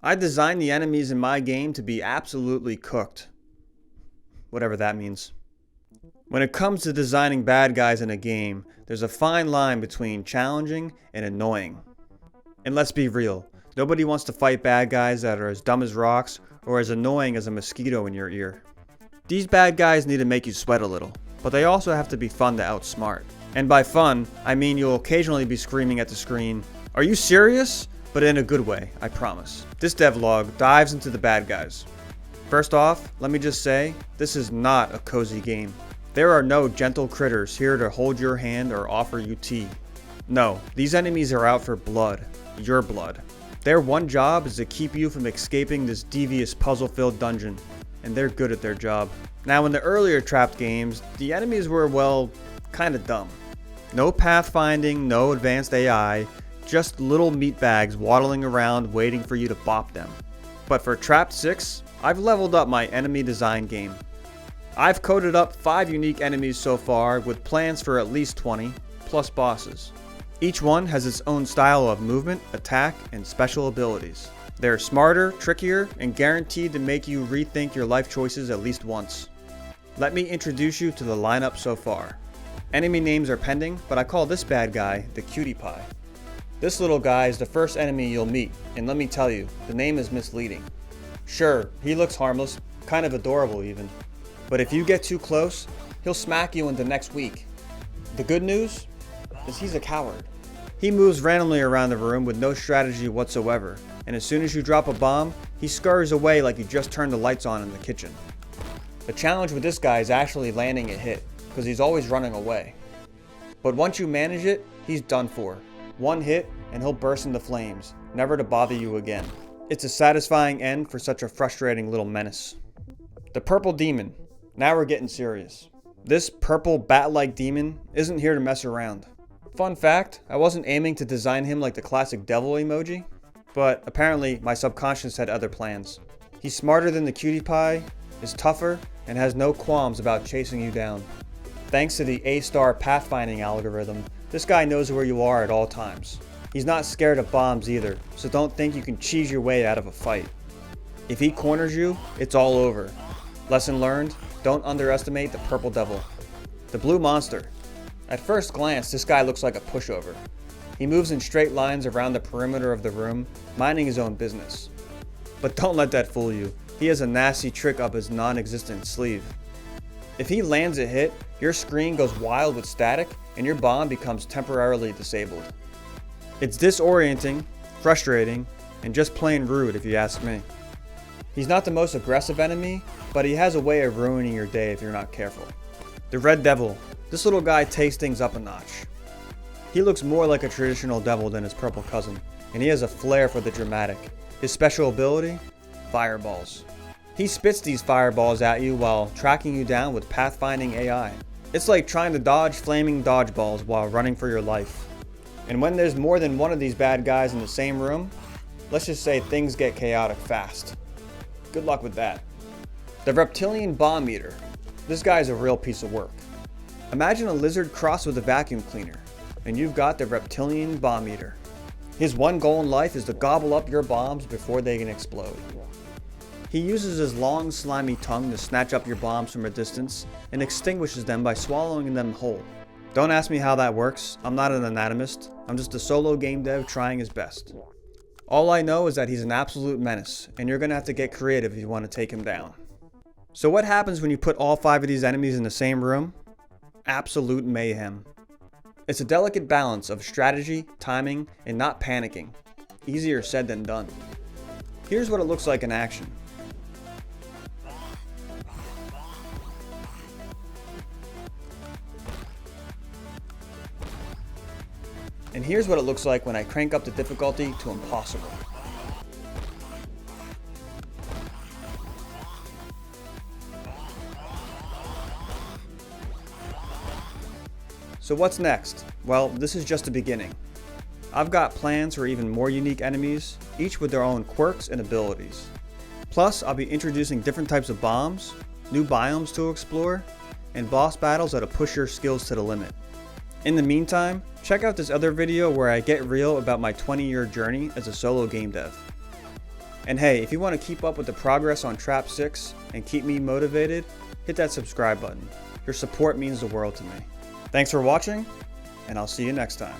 I designed the enemies in my game to be absolutely cooked. Whatever that means. When it comes to designing bad guys in a game, there's a fine line between challenging and annoying. And let's be real, nobody wants to fight bad guys that are as dumb as rocks or as annoying as a mosquito in your ear. These bad guys need to make you sweat a little, but they also have to be fun to outsmart. And by fun, I mean you'll occasionally be screaming at the screen, "Are you serious?" But in a good way, I promise. This devlog dives into the bad guys. First off, let me just say, this is not a cozy game. There are no gentle critters here to hold your hand or offer you tea. No, these enemies are out for blood. Your blood. Their one job is to keep you from escaping this devious puzzle-filled dungeon, and they're good at their job. Now in the earlier Trapped games, the enemies were, well, kinda dumb. No pathfinding, no advanced AI, just little meatbags waddling around waiting for you to bop them. But for Trapped 6, I've leveled up my enemy design game. I've coded up 5 unique enemies so far with plans for at least 20, plus bosses. Each one has its own style of movement, attack, and special abilities. They're smarter, trickier, and guaranteed to make you rethink your life choices at least once. Let me introduce you to the lineup so far. Enemy names are pending, but I call this bad guy the Cutie Pie. This little guy is the first enemy you'll meet, and let me tell you, the name is misleading. Sure, he looks harmless, kind of adorable even. But if you get too close, he'll smack you into next week. The good news is he's a coward. He moves randomly around the room with no strategy whatsoever, and as soon as you drop a bomb, he scurries away like you just turned the lights on in the kitchen. The challenge with this guy is actually landing a hit, because he's always running away. But once you manage it, he's done for. One hit, and he'll burst into flames, never to bother you again. It's a satisfying end for such a frustrating little menace. The Purple Demon. Now we're getting serious. This purple bat-like demon isn't here to mess around. Fun fact, I wasn't aiming to design him like the classic devil emoji, but apparently my subconscious had other plans. He's smarter than the Cutie Pie, is tougher, and has no qualms about chasing you down. Thanks to the A-star pathfinding algorithm, this guy knows where you are at all times. He's not scared of bombs either, so don't think you can cheese your way out of a fight. If he corners you, it's all over. Lesson learned, don't underestimate the Purple Devil. The Blue Monster. At first glance, this guy looks like a pushover. He moves in straight lines around the perimeter of the room, minding his own business. But don't let that fool you. He has a nasty trick up his non-existent sleeve. If he lands a hit, your screen goes wild with static and your bomb becomes temporarily disabled. It's disorienting, frustrating, and just plain rude if you ask me. He's not the most aggressive enemy, but he has a way of ruining your day if you're not careful. The Red Devil. This little guy takes things up a notch. He looks more like a traditional devil than his purple cousin, and he has a flair for the dramatic. His special ability? Fireballs. He spits these fireballs at you while tracking you down with pathfinding AI. It's like trying to dodge flaming dodgeballs while running for your life. And when there's more than one of these bad guys in the same room, let's just say things get chaotic fast. Good luck with that. The Reptilian Bomb Eater. This guy's a real piece of work. Imagine a lizard crossed with a vacuum cleaner, and you've got the Reptilian Bomb Eater. His one goal in life is to gobble up your bombs before they can explode. He uses his long, slimy tongue to snatch up your bombs from a distance and extinguishes them by swallowing them whole. Don't ask me how that works. I'm not an anatomist. I'm just a solo game dev trying his best. All I know is that he's an absolute menace, and you're gonna have to get creative if you want to take him down. So what happens when you put all 5 of these enemies in the same room? Absolute mayhem. It's a delicate balance of strategy, timing, and not panicking. Easier said than done. Here's what it looks like in action. And here's what it looks like when I crank up the difficulty to impossible. So what's next? Well, this is just the beginning. I've got plans for even more unique enemies, each with their own quirks and abilities. Plus, I'll be introducing different types of bombs, new biomes to explore, and boss battles that'll push your skills to the limit. In the meantime, check out this other video where I get real about my 20-year journey as a solo game dev. And hey, if you want to keep up with the progress on Trap 6 and keep me motivated, hit that subscribe button. Your support means the world to me. Thanks for watching, and I'll see you next time.